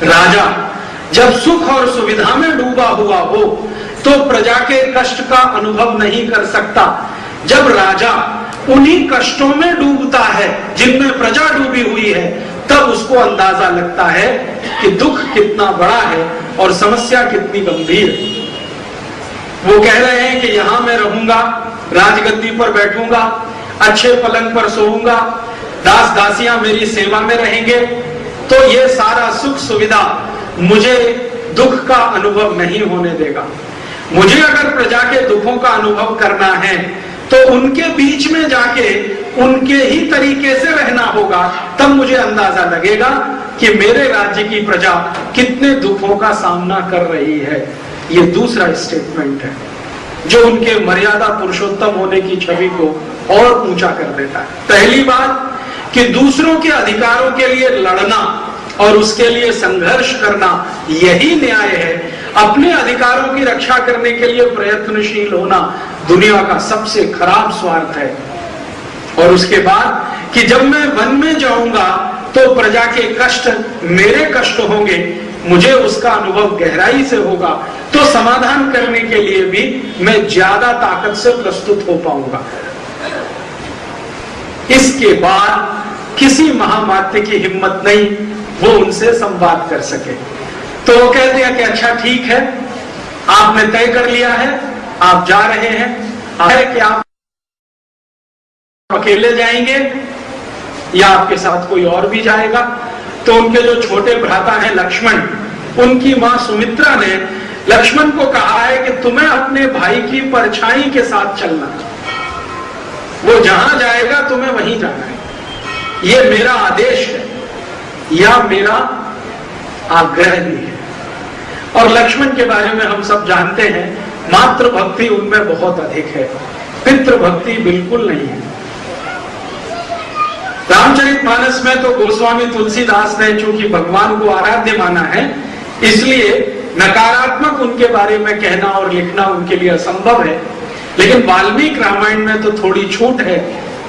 राजा जब सुख और सुविधा में डूबा हुआ हो तो प्रजा के कष्ट का अनुभव नहीं कर सकता। जब राजा उन्हीं कष्टों में डूबता है जिनमें प्रजा डूबी हुई है, तब उसको अंदाजा लगता है कि दुख कितना बड़ा है और समस्या कितनी गंभीर है। वो कह रहे हैं कि यहां मैं रहूंगा, राजगद्दी पर बैठूंगा, अच्छे पलंग पर सोऊंगा, दास दासियां मेरी सेवा में रहेंगे, तो ये सारा सुख सुविधा मुझे दुख का अनुभव नहीं होने देगा। मुझे अगर प्रजा के दुखों का अनुभव करना है तो उनके बीच में जाके उनके ही तरीके से रहना होगा, तब मुझे अंदाजा लगेगा कि मेरे राज्य की प्रजा कितने दुखों का सामना कर रही है। ये दूसरा स्टेटमेंट है जो उनके मर्यादा पुरुषोत्तम होने की छवि को और ऊंचा कर देता है। पहली बात कि दूसरों के अधिकारों के लिए लड़ना और उसके लिए संघर्ष करना यही न्याय है। अपने अधिकारों की रक्षा करने के लिए प्रयत्नशील होना दुनिया का सबसे खराब स्वार्थ है। और उसके बाद कि जब मैं वन में जाऊंगा तो प्रजा के कष्ट मेरे कष्ट होंगे, मुझे उसका अनुभव गहराई से होगा, तो समाधान करने के लिए भी मैं ज्यादा ताकत से प्रस्तुत हो पाऊंगा। इसके बाद किसी महामात्य की हिम्मत नहीं वो उनसे संवाद कर सके। तो वो कहते हैं कि अच्छा ठीक है, आपने तय कर लिया है, आप जा रहे हैं, कि आप अकेले जाएंगे या आपके साथ कोई और भी जाएगा। तो उनके जो छोटे भ्राता हैं लक्ष्मण, उनकी मां सुमित्रा ने लक्ष्मण को कहा है कि तुम्हें अपने भाई की परछाई के साथ चलना, वो जहां जाएगा तुम्हें वहीं जाना है, ये मेरा आदेश है या मेरा आग्रह भी है। और लक्ष्मण के बारे में हम सब जानते हैं, मातृ भक्ति उनमें बहुत अधिक है, पितृ भक्ति बिल्कुल नहीं है। रामचरितमानस में तो गोस्वामी तुलसीदास ने चूंकि भगवान को आराध्य माना है, इसलिए नकारात्मक उनके बारे में कहना और लिखना उनके लिए असंभव है। लेकिन वाल्मीकि रामायण में तो थोड़ी छूट है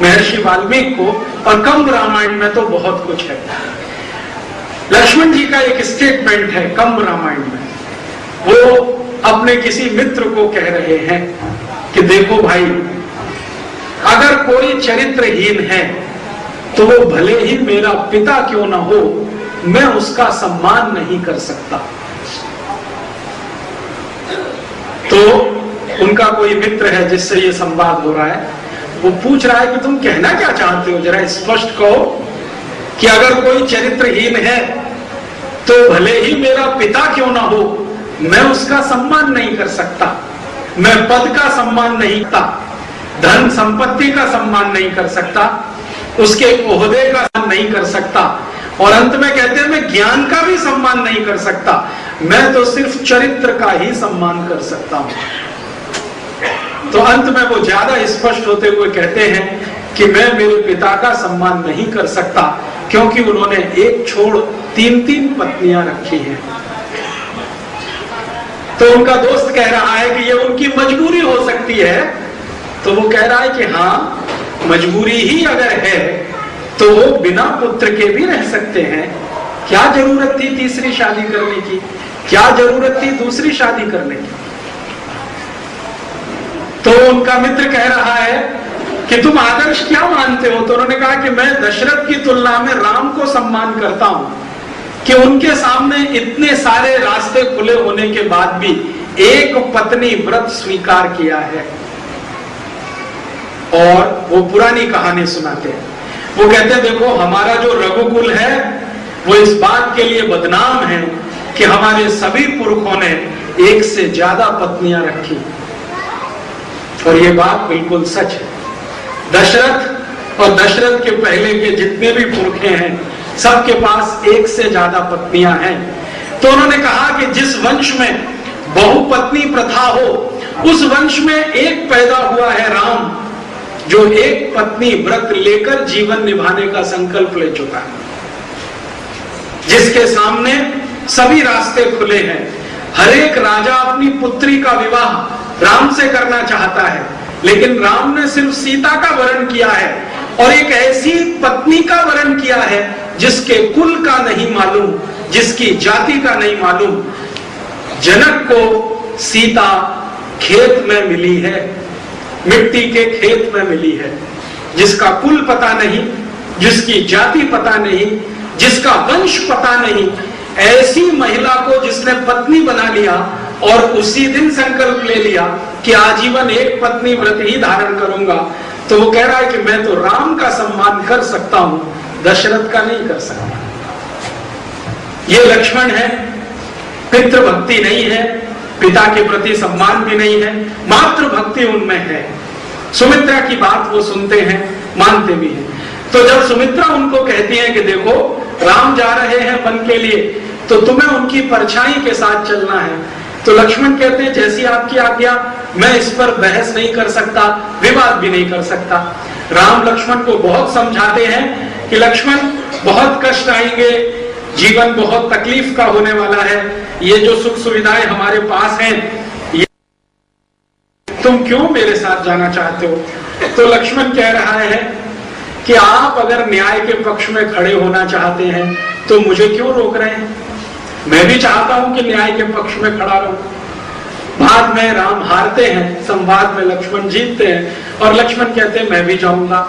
महर्षि वाल्मीकि को, और कंब रामायण में तो बहुत कुछ है। लक्ष्मण जी का एक स्टेटमेंट है कंब रामायण में, वो अपने किसी मित्र को कह रहे हैं कि देखो भाई, अगर कोई चरित्रहीन है तो वो भले ही मेरा पिता क्यों ना हो, मैं उसका सम्मान नहीं कर सकता। तो उनका कोई मित्र है जिससे ये संवाद हो रहा है, वो पूछ रहा है कि तुम कहना क्या चाहते हो, जरा स्पष्ट कहो कि अगर कोई चरित्रहीन है तो भले ही मेरा पिता क्यों ना हो, मैं उसका सम्मान नहीं कर सकता, मैं पद का सम्मान नहीं करता, धन संपत्ति का सम्मान नहीं कर सकता, उसके ओहदे का सम्मान नहीं कर सकता, और अंत में कहते हैं मैं ज्ञान का भी सम्मान नहीं कर सकता, मैं तो सिर्फ चरित्र का ही सम्मान कर सकता हूं। तो अंत में वो ज्यादा स्पष्ट होते हुए कहते हैं कि मैं मेरे पिता का सम्मान नहीं कर सकता, क्योंकि उन्होंने एक छोड़ 3-3 पत्नियां रखी हैं। तो उनका दोस्त कह रहा है कि ये उनकी मजबूरी हो सकती है। तो वो कह रहा है कि हाँ, मजबूरी ही अगर है तो वो बिना पुत्र के भी रह सकते हैं। क्या जरूरत थी तीसरी शादी करने की, क्या जरूरत थी दूसरी शादी करने की। तो उनका मित्र कह रहा है कि तुम आदर्श क्या मानते हो। तो उन्होंने कहा कि मैं दशरथ की तुलना में राम को सम्मान करता हूं कि उनके सामने इतने सारे रास्ते खुले होने के बाद भी एक पत्नी व्रत स्वीकार किया है। और वो पुरानी कहानी सुनाते हैं, वो कहते हैं देखो, हमारा जो रघुकुल है वो इस बात के लिए बदनाम है कि हमारे सभी पुरखों ने एक से ज्यादा पत्नियां रखी। और ये बात बिल्कुल सच है। दशरथ और दशरथ के पहले के जितने भी पुरखे हैं, सबके पास एक से ज्यादा पत्नियां हैं। तो उन्होंने कहा कि जिस वंश में बहुपत्नी प्रथा हो, उस वंश में एक पैदा हुआ है राम, जो एक पत्नी व्रत लेकर जीवन निभाने का संकल्प ले चुका है, जिसके सामने सभी रास्ते खुले हैं। हर एक राजा अपनी पुत्री का विवाह राम से करना चाहता है, लेकिन राम ने सिर्फ सीता का वरण किया है, और एक ऐसी पत्नी का वरण किया है जिसके कुल का नहीं मालूम, जिसकी जाति का नहीं मालूम। जनक को सीता खेत में मिली है, मिट्टी के खेत में मिली है, जिसका कुल पता नहीं, जिसकी जाति पता नहीं, जिसका वंश पता नहीं, ऐसी महिला को जिसने पत्नी बना लिया और उसी दिन संकल्प ले लिया कि आजीवन एक पत्नी व्रत ही धारण करूंगा, तो वो कह रहा है कि मैं तो राम का सम्मान कर सकता हूं, दशरथ का नहीं कर सकता। ये लक्ष्मण है, पितृभक्ति नहीं है, पिता के प्रति सम्मान भी नहीं है, मातृ भक्ति उनमें है। सुमित्रा की बात वो सुनते हैं, मानते भी हैं। तो जब सुमित्रा उनको कहती है कि देखो राम जा रहे हैं वन के लिए, तो तुम्हें उनकी परछाई के साथ चलना है, तो लक्ष्मण कहते हैं जैसी आपकी आज्ञा, मैं इस पर बहस नहीं कर सकता, विवाद भी नहीं कर सकता। राम लक्ष्मण को बहुत समझाते हैं कि लक्ष्मण बहुत कष्ट आएंगे, जीवन बहुत तकलीफ का होने वाला है, ये जो सुख सुविधाएं हमारे पास हैं, ये तुम क्यों मेरे साथ जाना चाहते हो? तो लक्ष्मण कह रहा है कि आप अगर न्याय के पक्ष में खड़े होना चाहते हैं तो मुझे क्यों रोक रहे हैं? मैं भी चाहता हूं कि न्याय के पक्ष में खड़ा रहूं। बाद में राम हारते हैं, संवाद में लक्ष्मण जीतते हैं और लक्ष्मण कहते हैं मैं भी जाऊंगा।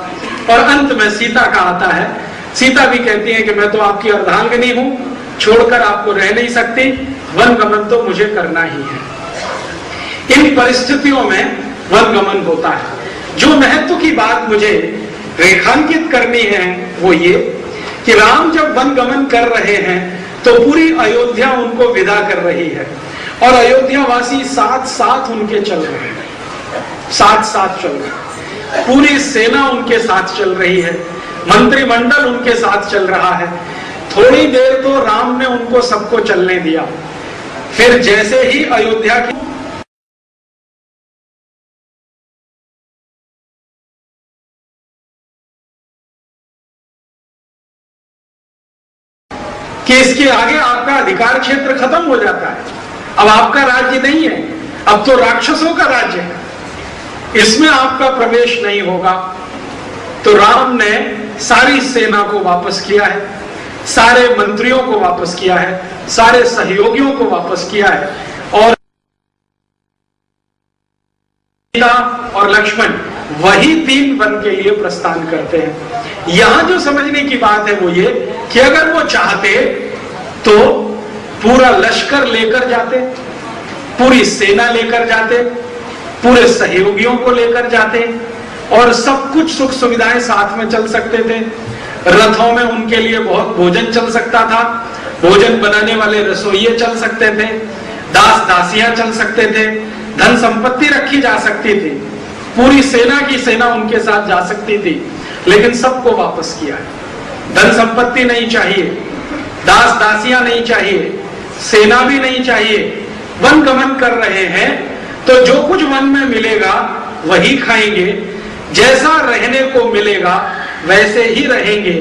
और अंत में सीता का आता है, सीता भी कहती है कि मैं तो आपकी अर्धांगिनी हूं, छोड़कर आपको रह नहीं सकती, वन गमन तो मुझे करना ही है। इन परिस्थितियों में वन गमन होता है। जो महत्व की बात मुझे रेखांकित करनी है वो ये कि राम जब वन गमन कर रहे हैं तो पूरी अयोध्या उनको विदा कर रही है और अयोध्यावासी साथ साथ उनके चल रहे हैं, साथ साथ चल रहे हैं, पूरी सेना उनके साथ चल रही है, मंत्रिमंडल उनके साथ चल रहा है। थोड़ी देर तो राम ने उनको सबको चलने दिया, फिर जैसे ही अयोध्या कि इसके आगे आपका अधिकार क्षेत्र खत्म हो जाता है, अब आपका राज्य नहीं है, अब तो राक्षसों का राज्य है, इसमें आपका प्रवेश नहीं होगा। तो राम ने सारी सेना को वापस किया है, सारे मंत्रियों को वापस किया है, सारे सहयोगियों को वापस किया है और सीता और लक्ष्मण वही तीन वन के लिए प्रस्थान करते हैं। यहां जो समझने की बात है वो ये कि अगर वो चाहते तो पूरा लश्कर लेकर जाते, पूरी सेना लेकर जाते, पूरे सहयोगियों को लेकर जाते और सब कुछ सुख सुविधाएं साथ में चल सकते थे। रथों में उनके लिए बहुत भोजन चल सकता था, भोजन बनाने वाले रसोइये चल सकते थे, दास दासियां चल सकते थे, धन संपत्ति रखी जा सकती थी, पूरी सेना की सेना उनके साथ जा सकती थी, लेकिन सबको वापस किया है। धन संपत्ति नहीं चाहिए, दास दासियां नहीं चाहिए, सेना भी नहीं चाहिए, वन गमन कर रहे हैं तो जो कुछ वन में मिलेगा वही खाएंगे, जैसा रहने को मिलेगा वैसे ही रहेंगे,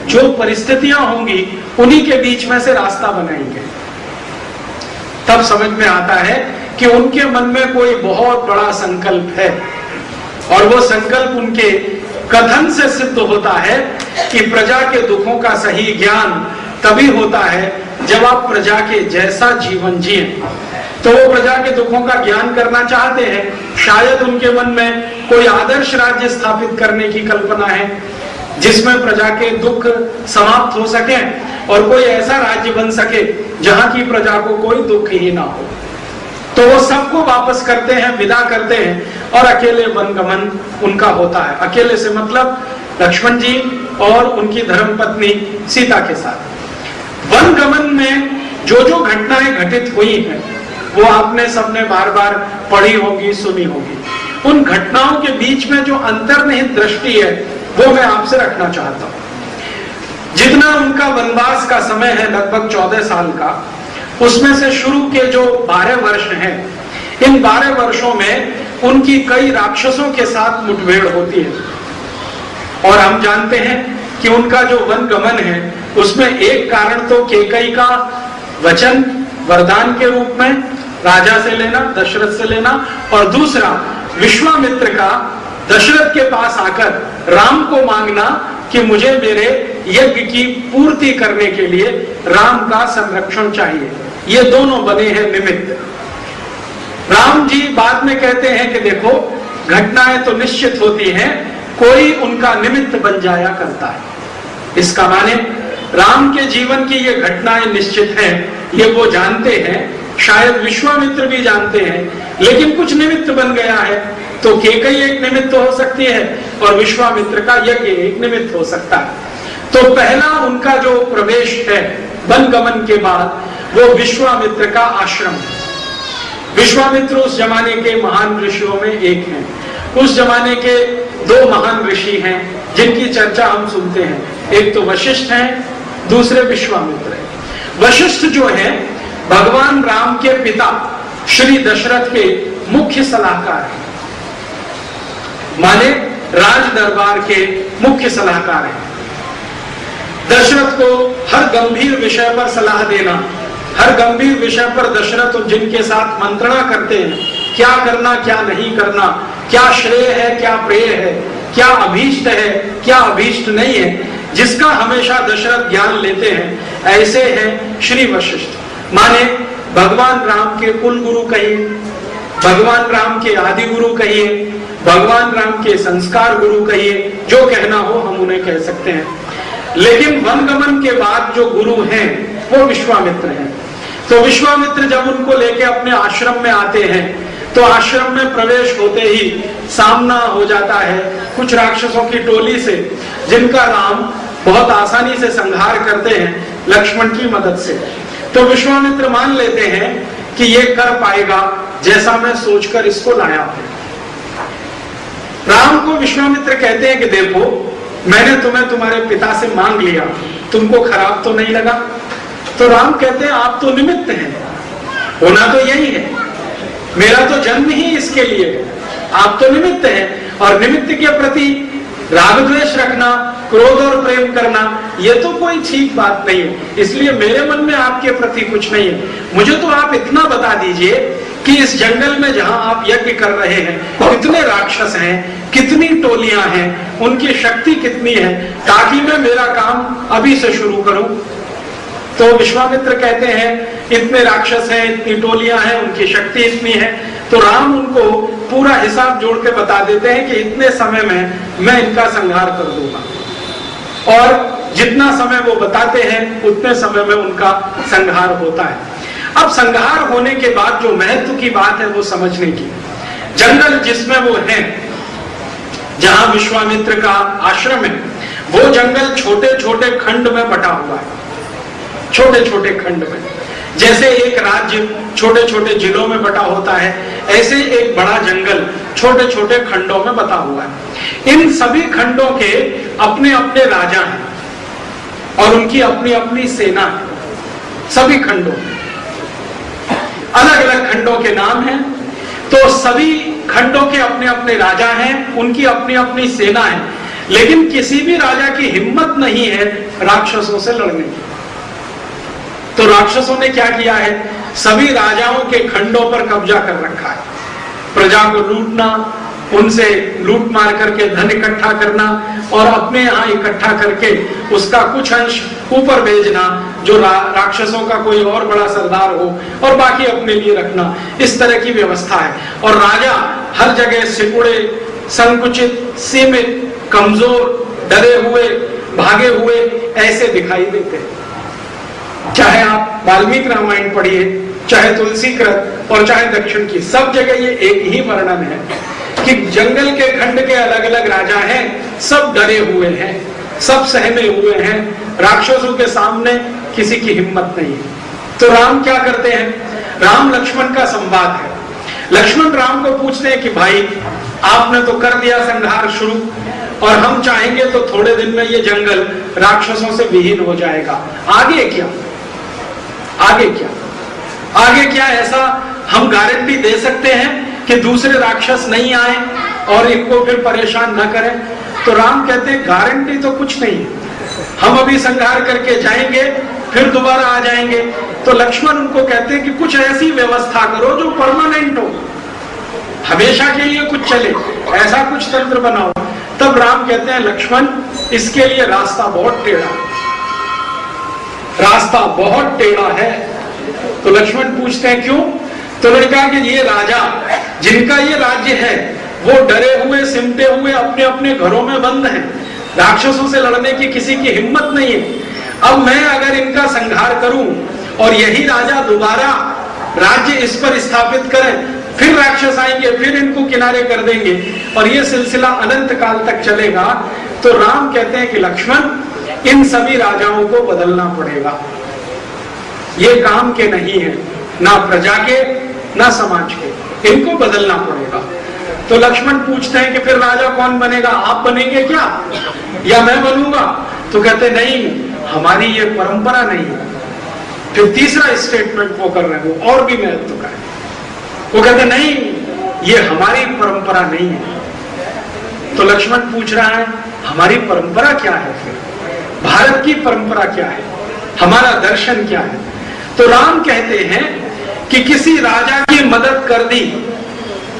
जो परिस्थितियां होंगी उन्हीं के बीच में से रास्ता बनाएंगे। तब समझ में आता है कि उनके मन में कोई बहुत बड़ा संकल्प है और वो संकल्प उनके कथन से सिद्ध होता है कि प्रजा के दुखों का सही ज्ञान तभी होता है जब आप प्रजा के जैसा जीवन जिए। तो वो प्रजा के दुखों का ज्ञान करना चाहते हैं, शायद उनके मन में कोई आदर्श राज्य स्थापित करने की कल्पना है जिसमें प्रजा के दुख समाप्त हो सके और कोई ऐसा राज्य बन सके जहां की प्रजा को कोई दुख ही ना हो। तो वो सबको वापस करते हैं, विदा करते हैं और अकेले वनगमन उनका होता है। अकेले से मतलब लक्ष्मण जी और उनकी धर्मपत्नी सीता के साथ। वनगमन में जो जो घटनाएं घटित हुई हैं वो आपने सबने बार बार पढ़ी होगी, सुनी होगी। उन घटनाओं के बीच में जो अंतर्निहित दृष्टि है वो मैं आपसे रखना चाहता हूं। जितना उनका वनवास का समय है लगभग 14 साल का, उसमें से शुरू के जो 12 वर्ष हैं, इन 12 वर्षों में उनकी कई राक्षसों के साथ मुठभेड़ होती है और हम जानते हैं कि उनका जो वन गमन है उसमें एक कारण तो कैकेयी का वचन वरदान के रूप में राजा से लेना, दशरथ से लेना, और दूसरा विश्वामित्र का दशरथ के पास आकर राम को मांगना कि मुझे मेरे यज्ञ की पूर्ति करने के लिए राम का संरक्षण चाहिए। ये दोनों बने हैं निमित्त। राम जी बाद में कहते हैं कि देखो घटनाएं तो निश्चित होती हैं, कोई उनका निमित्त बन जाया करता है। इसका माने राम के जीवन की ये घटनाएं निश्चित हैं, ये वो जानते हैं, शायद विश्वामित्र भी जानते हैं, लेकिन कुछ निमित्त बन गया है। तो केकई एक निमित्त हो सकती है और विश्वामित्र का यज्ञ एक निमित्त हो सकता है। तो पहला उनका जो प्रवेश है वन गमन के बाद, वो विश्वामित्र का आश्रम है। विश्वामित्र उस जमाने के महान ऋषियों में एक हैं। उस जमाने के दो महान ऋषि हैं जिनकी चर्चा हम सुनते हैं, एक तो वशिष्ठ हैं, दूसरे विश्वामित्र हैं। वशिष्ठ जो हैं भगवान राम के पिता श्री दशरथ के मुख्य सलाहकार हैं, माने राज दरबार के मुख्य सलाहकार हैं। दशरथ को हर गंभीर विषय पर सलाह देना, हर गंभीर विषय पर दशरथ जिनके साथ मंत्रणा करते हैं, क्या करना क्या नहीं करना, क्या श्रेय है क्या प्रेय है, क्या अभीष्ट है क्या अभीष्ट नहीं है, जिसका हमेशा दशरथ ज्ञान लेते हैं, ऐसे हैं श्री वशिष्ठ। माने भगवान राम के कुल गुरु कहिए, भगवान राम के आदि गुरु कहिए, भगवान राम के संस्कार गुरु कहिए, जो कहना हो हम उन्हें कह सकते हैं। लेकिन वनगमन के बाद जो गुरु हैं वो विश्वामित्र हैं। तो विश्वामित्र जब उनको लेके अपने आश्रम में आते हैं तो आश्रम में प्रवेश होते ही सामना हो जाता है कुछ राक्षसों की टोली से, जिनका राम बहुत आसानी से संहार करते हैं लक्ष्मण की मदद से। तो विश्वामित्र मान लेते हैं कि ये कर पाएगा जैसा मैं सोचकर इसको लाया हूं। राम को विश्वामित्र कहते हैं कि देखो मैंने तुम्हें तुम्हारे पिता से मांग लिया, तुमको खराब तो नहीं लगा? तो राम कहते हैं आप तो निमित्त हैं, होना तो यही है, मेरा तो जन्म ही इसके लिए है, आप तो निमित्त हैं। और निमित्त के प्रति राग द्वेष रखना, क्रोध और प्रेम करना, ये तो कोई ठीक बात नहीं है, इसलिए मेरे मन में आपके प्रति कुछ नहीं है। मुझे तो आप इतना बता दीजिए कि इस जंगल में जहां आप यज्ञ कर रहे हैं कितने राक्षस हैं, कितनी टोलियां हैं, उनकी शक्ति कितनी है, ताकि मैं मेरा काम अभी से शुरू करूं। तो विश्वामित्र कहते हैं इतने राक्षस हैं, इतनी टोलियां हैं, उनकी शक्ति इतनी है। तो राम उनको पूरा हिसाब जोड़ के बता देते हैं कि इतने समय में मैं इनका संहार कर दूंगा। और जितना समय वो बताते हैं उतने समय में उनका संहार होता है। अब संहार होने के बाद जो महत्व की बात है वो समझने की, जंगल जिसमें वो है, जहां विश्वामित्र का आश्रम है, वो जंगल छोटे छोटे खंड में बटा हुआ है, छोटे छोटे खंड में। जैसे एक राज्य छोटे छोटे जिलों में बटा होता है, ऐसे एक बड़ा जंगल छोटे छोटे खंडों में बटा हुआ है। इन सभी खंडों के अपने अपने राजा हैं और उनकी अपनी अपनी सेना है। सभी खंडों अलग अलग खंडों के नाम हैं, तो सभी खंडों के अपने अपने राजा हैं, उनकी अपनी अपनी सेना है, लेकिन किसी भी राजा की हिम्मत नहीं है राक्षसों से लड़ने की। तो राक्षसों ने क्या किया है, सभी राजाओं के खंडों पर कब्जा कर रखा है। प्रजा को लूटना, उनसे लूट मार करके धन इकट्ठा करना और अपने यहाँ इकट्ठा करके उसका कुछ अंश ऊपर भेजना, जो राक्षसों का कोई और बड़ा सरदार हो, और बाकी अपने लिए रखना, इस तरह की व्यवस्था है। और राजा हर जगह सिकुड़े, संकुचित, सीमित, कमजोर, डरे हुए, भागे हुए ऐसे दिखाई देते हैं। चाहे आप वाल्मीकि रामायण पढ़िए, चाहे तुलसी कृत और चाहे दक्षिण की, सब जगह ये एक ही वर्णन है कि जंगल के खंड के अलग अलग राजा हैं, सब डरे हुए हैं, सब सहमे हुए हैं, राक्षसों के सामने किसी की हिम्मत नहीं है। तो राम क्या करते हैं, राम लक्ष्मण का संवाद है। लक्ष्मण राम को पूछते हैं कि भाई आपने तो कर दिया संहार शुरू, और हम चाहेंगे तो थोड़े दिन में ये जंगल राक्षसों से विहीन हो जाएगा, आगे क्या, आगे क्या, आगे क्या ऐसा हम गारंटी दे सकते हैं कि दूसरे राक्षस नहीं आए और इनको फिर परेशान न करें? तो राम कहते हैं गारंटी तो कुछ नहीं है, हम अभी संहार करके जाएंगे फिर दोबारा आ जाएंगे। तो लक्ष्मण उनको कहते हैं कि कुछ ऐसी व्यवस्था करो जो परमानेंट हो, हमेशा के लिए कुछ चले, ऐसा कुछ तंत्र बनाओ तब राम कहते हैं लक्ष्मण इसके लिए रास्ता बहुत टेढ़ा, रास्ता बहुत टेढ़ा है। तो लक्ष्मण पूछते हैं क्यों? तो उन्होंने कहा कि ये राजा जिनका ये राज्य है वो डरे हुए सिमटे हुए अपने अपने घरों में बंद हैं, राक्षसों से लड़ने की किसी की हिम्मत नहीं है। अब मैं अगर इनका संहार करूं और यही राजा दोबारा राज्य इस पर स्थापित करें, फिर राक्षस आएंगे, फिर इनको किनारे कर देंगे और ये सिलसिला अनंत काल तक चलेगा। तो राम कहते हैं कि लक्ष्मण इन सभी राजाओं को बदलना पड़ेगा, ये काम के नहीं है, ना प्रजा के ना समाज के, इनको बदलना पड़ेगा। तो लक्ष्मण पूछते हैं कि फिर राजा कौन बनेगा, आप बनेंगे क्या या मैं बनूंगा? तो कहते नहीं, हमारी ये परंपरा नहीं है। फिर तीसरा स्टेटमेंट वो कर रहे हैं, वो और भी महत्व का है। वो कहते नहीं, ये हमारी परंपरा नहीं है। तो लक्ष्मण पूछ रहा है हमारी परंपरा क्या है, फिर भारत की परंपरा क्या है, हमारा दर्शन क्या है? तो राम कहते हैं कि किसी राजा की मदद कर दी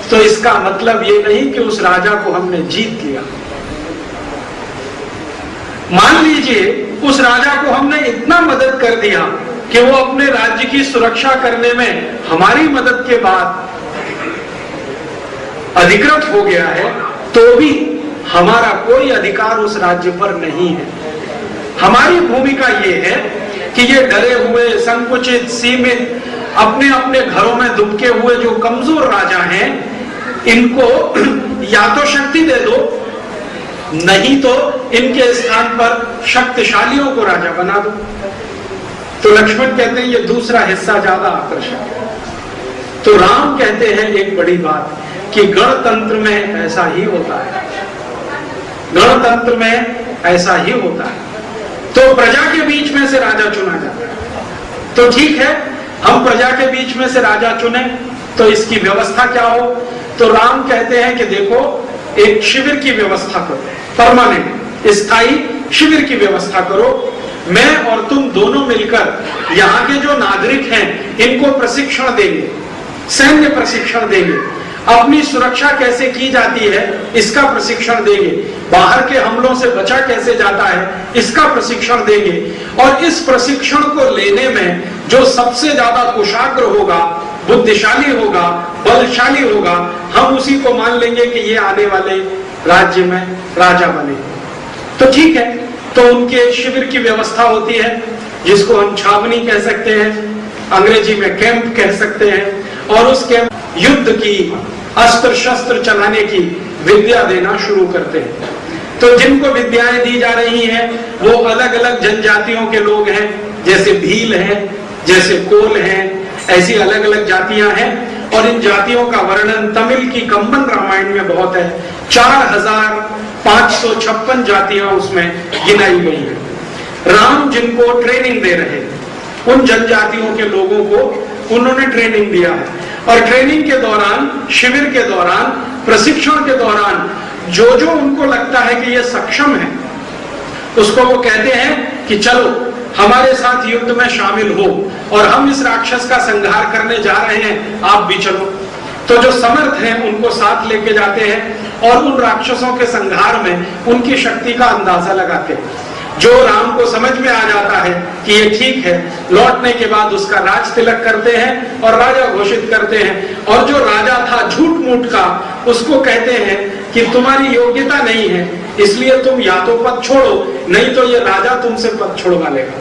तो इसका मतलब ये नहीं कि उस राजा को हमने जीत लिया। मान लीजिए उस राजा को हमने इतना मदद कर दिया कि वो अपने राज्य की सुरक्षा करने में हमारी मदद के बाद अधिकृत हो गया है, तो भी हमारा कोई अधिकार उस राज्य पर नहीं है। हमारी भूमिका ये है कि ये डरे हुए, संकुचित, सीमित, अपने अपने घरों में दुबके हुए जो कमजोर राजा हैं, इनको या तो शक्ति दे दो, नहीं तो इनके स्थान पर शक्तिशालियों को राजा बना दो। तो लक्ष्मण कहते हैं ये दूसरा हिस्सा ज्यादा आकर्षक है। तो राम कहते हैं एक बड़ी बात कि गणतंत्र में ऐसा ही होता है, गणतंत्र में ऐसा ही होता है। तो प्रजा के बीच में से राजा चुना जाता है। तो ठीक है, हम प्रजा के बीच में से राजा चुने, तो इसकी व्यवस्था क्या हो? तो राम कहते हैं कि देखो, एक शिविर की व्यवस्था करो, परमानेंट स्थायी शिविर की व्यवस्था करो। मैं और तुम दोनों मिलकर यहाँ के जो नागरिक हैं इनको प्रशिक्षण देंगे, सैन्य प्रशिक्षण देंगे, अपनी सुरक्षा कैसे की जाती है इसका प्रशिक्षण देंगे, बाहर के हमलों से बचा कैसे जाता है इसका प्रशिक्षण देंगे। और इस प्रशिक्षण को लेने में जो सबसे ज्यादा कुशाग्र होगा, बुद्धिशाली होगा, बलशाली होगा, हम उसी को मान लेंगे कि ये आने वाले राज्य में राजा बने। तो ठीक है, तो उनके शिविर की व्यवस्था होती है, जिसको हम छावनी कह सकते हैं, अंग्रेजी में कैंप कह सकते हैं। और उस कैंप युद्ध की, अस्त्र शस्त्र चलाने की विद्या देना शुरू करते हैं। तो जिनको विद्याएं दी जा रही हैं वो अलग अलग जनजातियों के लोग हैं, जैसे भील हैं, जैसे कोल हैं, ऐसी अलग अलग जातियां हैं। और इन जातियों का वर्णन तमिल की कंबन रामायण में बहुत है। 4556 जातियां उसमें गिनाई गई हैं। राम जिनको ट्रेनिंग दे रहे हैं, उन जनजातियों के लोगों को उन्होंने ट्रेनिंग दिया है। और ट्रेनिंग के दौरान, शिविर के दौरान, प्रशिक्षण के दौरान जो जो उनको लगता है कि ये सक्षम है, उसको वो कहते हैं कि चलो हमारे साथ युद्ध में शामिल हो और हम इस राक्षस का संहार करने जा रहे हैं, आप भी चलो। तो जो समर्थ हैं उनको साथ लेके जाते हैं और उन राक्षसों के संहार में उनकी शक्ति का अंदाजा लगाते हैं। जो राम को समझ में आ जाता है कि ये ठीक है, लौटने के बाद उसका राज तिलक करते हैं और राजा घोषित करते हैं। और जो राजा था झूठ मूठ का, उसको कहते हैं कि तुम्हारी योग्यता नहीं है, इसलिए तुम या तो पद छोड़ो, नहीं तो ये राजा तुमसे पद छुड़वा लेगा।